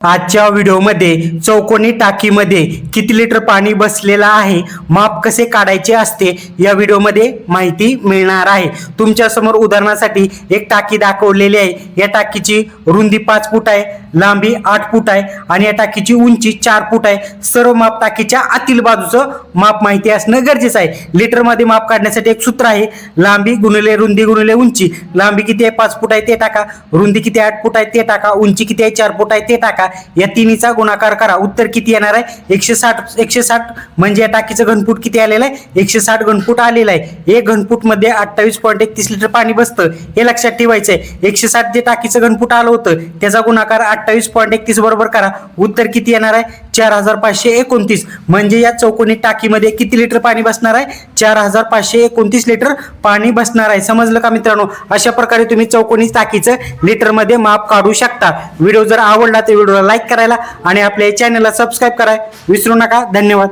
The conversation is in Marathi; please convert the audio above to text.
आजच्या व्हिडिओमध्ये चौकोनी टाकीमध्ये किती लिटर पाणी बसलेलं आहे, माप कसे काढायचे असते या व्हिडिओमध्ये माहिती मिळणार आहे। तुमच्या समोर उदाहरणासाठी एक टाकी दाखवलेली आहे। या टाकीची रुंदी 5 फूट आहे, लांबी 8 फूट आहे आणि या टाकीची उंची 4 फूट आहे। सर्व माप टाकीच्या आतील बाजूचं माप माहिती असणं गरजेचं आहे। लिटर मध्ये माप काढण्यासाठी एक सूत्र आहे, लांबी गुणिले रुंदी गुणिले उंची। लांबी किती आहे 5 फूट आहे ते टाका, रुंदी किती 8 फूट आहे ते टाका, उंची किती आहे 4 फूट आहे ते टाका। या तिन्हीचा गुणाकार करा, उत्तर किती येणार आहे 160 म्हणजे या टाकीचं घनफूट किती आलेलं आहे 160 घनफूट आलेलं आहे। एक घनफूट मध्ये 28.31 लिटर पाणी बसतं हे लक्षात ठेवायचं आहे। 160 जे टाकीचं घनफूट आलं होतं त्याचा गुणाकार 28.31 बरोबर करा, उत्तर किती येणार आहे 4529। म्हणजे या चौकोनी टाकीमध्ये किती लिटर पाणी बसणार आहे 4529 लिटर पाणी बसणार आहे। समजलं का मित्रांनो? अशा प्रकारे तुम्ही चौकोनी टाकीचं लिटर मध्ये माप काढू शकता। व्हिडिओ जर आवडला तर व्हिडिओला लाईक करायला आणि आपल्या चॅनलला सबस्क्राइब करायला विसरू नका। धन्यवाद।